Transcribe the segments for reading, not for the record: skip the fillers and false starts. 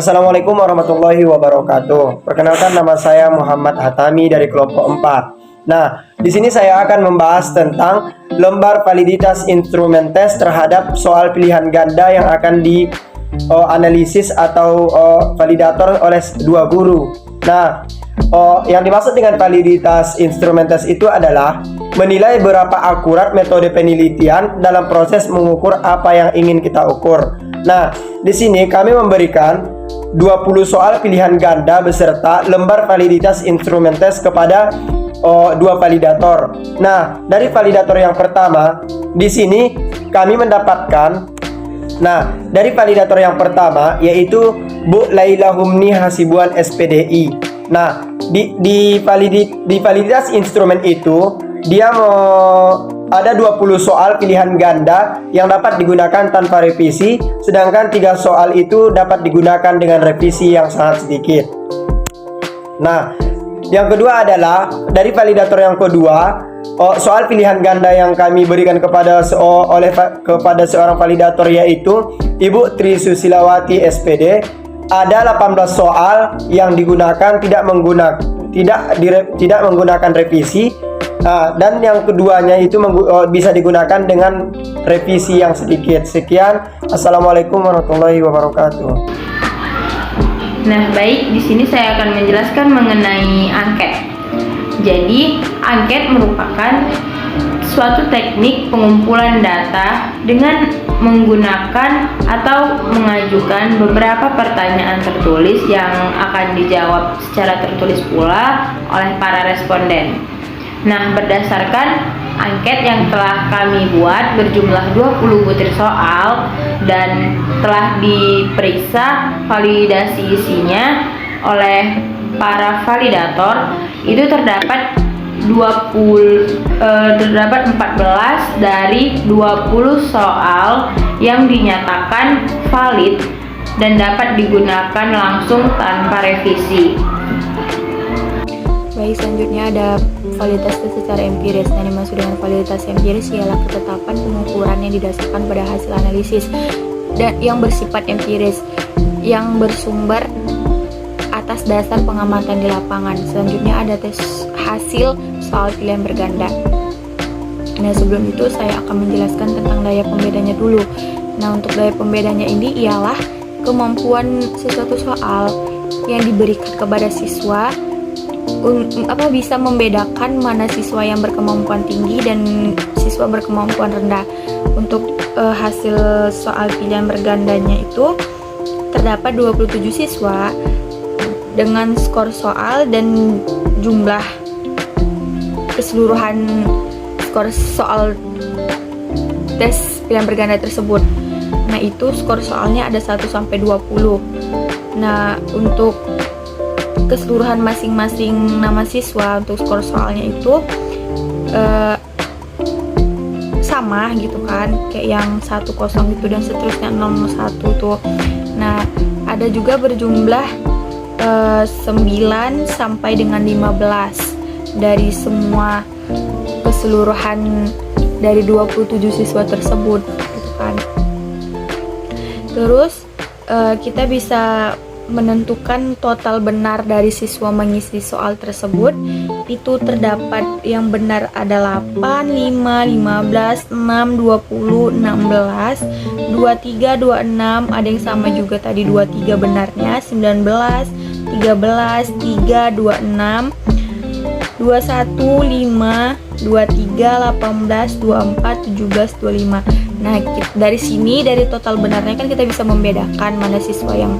Assalamualaikum warahmatullahi wabarakatuh. Perkenalkan, nama saya Muhammad Hatami dari kelompok 4. Nah, di sini saya akan membahas tentang lembar validitas instrumen tes terhadap soal pilihan ganda yang akan dianalisis atau validator oleh dua guru. Nah, yang dimaksud dengan validitas instrumen tes itu adalah menilai berapa akurat metode penelitian dalam proses mengukur apa yang ingin kita ukur. Nah, di sini kami memberikan 20 soal pilihan ganda beserta lembar validitas instrumen tes kepada dua validator. Nah, dari validator yang pertama, di sini kami mendapatkan dari validator yang pertama yaitu Bu Laila Humni Hasibuan SPDI. Nah, di validitas instrumen itu dia ada 20 soal pilihan ganda yang dapat digunakan tanpa revisi, sedangkan 3 soal itu dapat digunakan dengan revisi yang sangat sedikit. Nah, yang kedua adalah dari validator yang kedua, soal pilihan ganda yang kami berikan kepada seorang validator yaitu Ibu Tri Susilawati SPD. Ada 18 soal yang digunakan tidak menggunakan revisi. Dan yang keduanya itu bisa digunakan dengan revisi yang sedikit. Sekian, assalamualaikum warahmatullahi wabarakatuh. Nah, baik, di sini saya akan menjelaskan mengenai angket. Jadi, angket merupakan suatu teknik pengumpulan data dengan menggunakan atau mengajukan beberapa pertanyaan tertulis yang akan dijawab secara tertulis pula oleh para responden. Nah, berdasarkan angket yang telah kami buat berjumlah 20 butir soal dan telah diperiksa validasi isinya oleh para validator, itu terdapat 14 dari 20 soal yang dinyatakan valid dan dapat digunakan langsung tanpa revisi. Baik, selanjutnya ada validitas tes secara empiris. Yang dimaksud dengan validitas empiris ialah ketetapan pengukuran yang didasarkan pada hasil analisis dan yang bersifat empiris yang bersumber atas dasar pengamatan di lapangan. Selanjutnya ada tes hasil soal pilihan berganda. Nah, sebelum itu saya akan menjelaskan tentang daya pembedanya dulu. Nah, untuk daya pembedanya ini ialah kemampuan sesuatu soal yang diberikan kepada siswa bisa membedakan mana siswa yang berkemampuan tinggi dan siswa berkemampuan rendah. Untuk hasil soal pilihan bergandanya itu terdapat 27 siswa dengan skor soal dan jumlah keseluruhan skor soal tes pilihan berganda tersebut. Nah, itu skor soalnya ada 1 sampai 20. Nah, untuk keseluruhan masing-masing nama siswa untuk skor soalnya itu sama gitu kan, kayak yang 10 gitu dan seterusnya 01 tuh. Nah, ada juga berjumlah 9 sampai dengan 15 dari semua keseluruhan dari 27 siswa tersebut gitu kan. Terus kita bisa menentukan total benar dari siswa mengisi soal tersebut. Itu terdapat yang benar ada 8, 5, 15, 6, 20, 16, 23, 26, ada yang sama juga tadi 23 benarnya, 19, 13, 3, 26, 21, 5, 23, 18, 24, 17, 25. Nah, dari sini dari total benarnya kan kita bisa membedakan mana siswa yang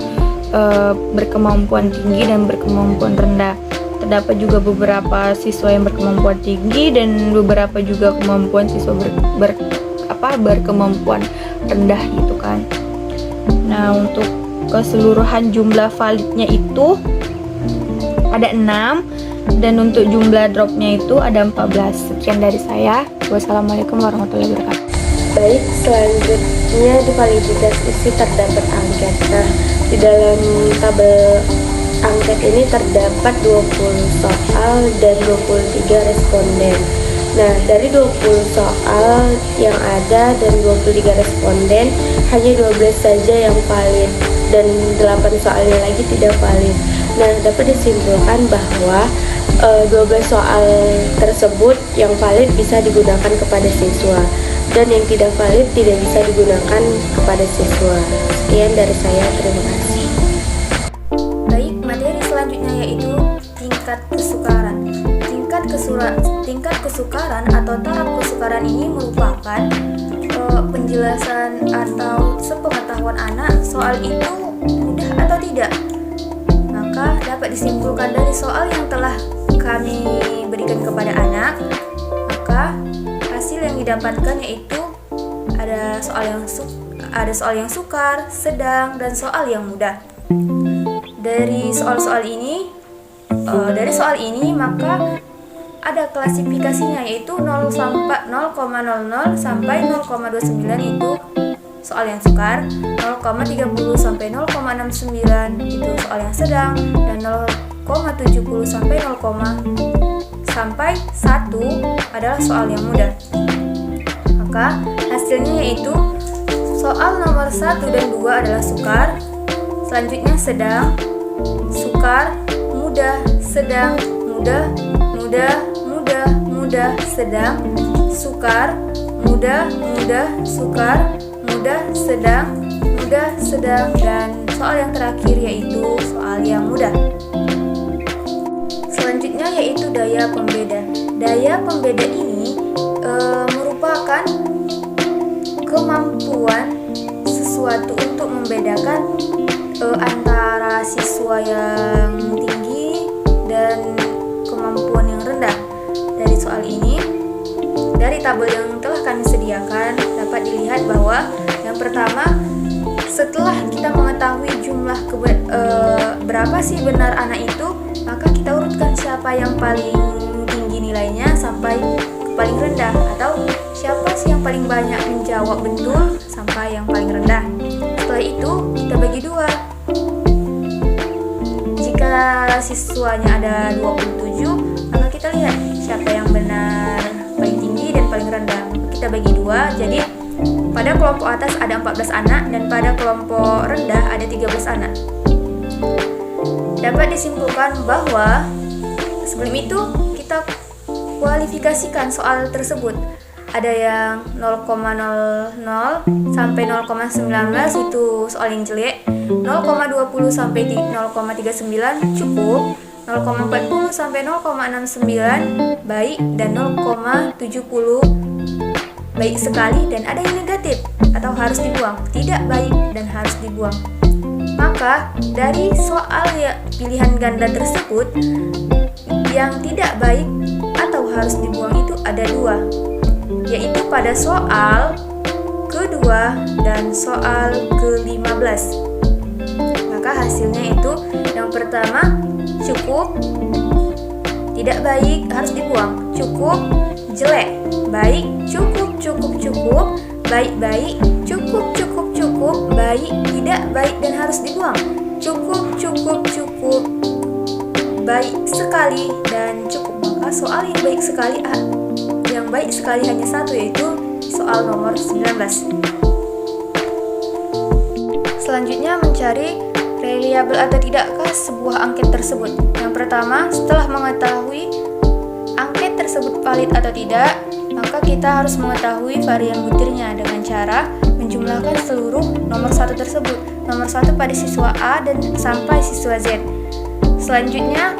berkemampuan tinggi dan berkemampuan rendah. Terdapat juga beberapa siswa yang berkemampuan tinggi dan beberapa juga kemampuan siswa berkemampuan rendah gitu kan. Nah, untuk keseluruhan jumlah validnya itu ada 6 dan untuk jumlah dropnya itu ada 14. Sekian dari saya. Wassalamualaikum warahmatullahi wabarakatuh. Baik, selanjutnya di validitas isi terdapat angket. Nah, di dalam tabel angket ini terdapat 20 soal dan 23 responden. Nah, dari 20 soal yang ada dan 23 responden, hanya 12 saja yang valid. dan 8 soalnya lagi tidak valid. Nah, dapat disimpulkan bahwa 12 soal tersebut yang valid bisa digunakan kepada siswa dan yang tidak valid tidak bisa digunakan kepada siswa. Sekian dari saya, terima kasih. Baik, materi selanjutnya yaitu tingkat kesukaran. Tingkat kesukaran atau taraf kesukaran ini merupakan penjelasan atau sepengetahuan anak soal itu mudah atau tidak. Maka dapat disimpulkan dari soal yang telah kami berikan kepada anak, maka hasil yang didapatkan yaitu ada soal yang sukar, sedang, dan soal yang mudah. Dari soal ini maka ada klasifikasinya yaitu 0,00 sampai 0,29 itu soal yang sukar, 0,30 sampai 0,69 itu soal yang sedang, dan 0,70 sampai 1 adalah soal yang mudah. Maka hasilnya yaitu soal nomor 1 dan 2 adalah sukar, selanjutnya sedang, sukar, mudah, sedang, mudah, sedang, sukar, mudah, sukar, mudah, sedang, dan soal yang terakhir yaitu soal yang mudah. Selanjutnya yaitu daya pembeda. Daya pembeda ini merupakan kemampuan sesuatu untuk membedakan antara siswa yang tinggi dan kemampuan yang rendah. Dari soal ini, dari tabel yang telah kami sediakan dapat dilihat bahwa yang pertama, setelah kita mengetahui jumlah berapa sih benar anak itu, maka kita urutkan siapa yang paling tinggi nilainya sampai ke paling rendah, atau siapa sih yang paling banyak menjawab betul sampai yang paling rendah. Setelah itu kita bagi dua. Jika siswanya ada 27, maka kita lihat siapa yang benar paling tinggi dan paling rendah. Kita bagi dua, jadi pada kelompok atas ada 14 anak dan pada kelompok rendah ada 13 anak. Dapat disimpulkan bahwa sebelum itu kita kualifikasikan soal tersebut. Ada yang 0,00 sampai 0,19 itu soal yang jelek, 0,20 sampai 0,39 cukup, 0,40 sampai 0,69 baik, dan 0,70 baik sekali, dan ada yang negatif atau harus dibuang, tidak baik dan harus dibuang. Maka dari soal pilihan ganda tersebut, yang tidak baik atau harus dibuang itu ada dua, yaitu pada soal kedua dan soal ke-15. Maka hasilnya itu yang pertama cukup, tidak baik, harus dibuang, cukup, jelek, baik, cukup, baik, cukup, baik, tidak baik dan harus dibuang, cukup, baik sekali, dan cukup. Maka soal yang baik sekali hanya satu, yaitu soal nomor 19. Selanjutnya mencari reliable atau tidakkah sebuah angket tersebut. Yang pertama, setelah mengetahui angket tersebut valid atau tidak, maka kita harus mengetahui varian butirnya dengan cara menjumlahkan seluruh nomor 1 tersebut, nomor 1 pada siswa A dan sampai siswa Z. Selanjutnya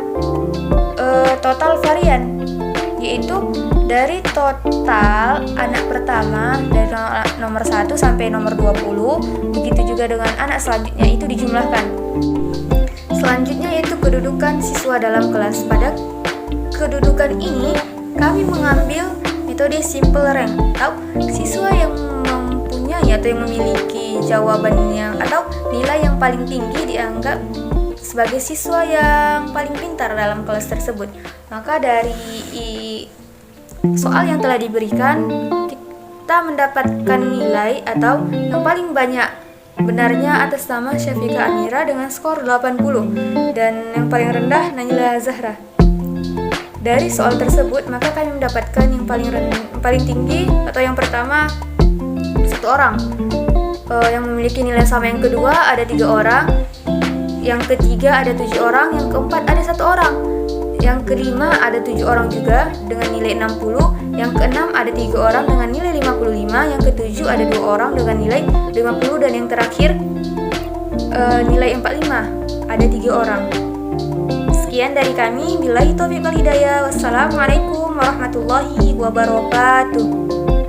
total varian, yaitu dari total anak pertama dari nomor 1 sampai nomor 20, begitu juga dengan anak selanjutnya itu dijumlahkan. Selanjutnya yaitu kedudukan siswa dalam kelas. Pada kedudukan ini kami mengambil metode simple rank, atau siswa yang mempunyai atau yang memiliki jawaban yang atau nilai yang paling tinggi dianggap sebagai siswa yang paling pintar dalam kelas tersebut. Maka dari soal yang telah diberikan, kita mendapatkan nilai atau yang paling banyak benarnya atas nama Syafika Amira dengan skor 80 dan yang paling rendah Naila Zahra. Dari soal tersebut, maka kami mendapatkan yang paling tinggi atau yang pertama 1 orang. Yang memiliki nilai sama yang kedua ada 3 orang, yang ketiga ada 7 orang, yang keempat ada 1 orang, yang kelima ada 7 orang juga dengan nilai 60, yang keenam ada 3 orang dengan nilai 55, yang ketujuh ada 2 orang dengan nilai 50, dan yang terakhir nilai 45 ada 3 orang. Sekian dari kami. Billahi taufiq wal hidayah. Wassalamualaikum warahmatullahi wabarakatuh.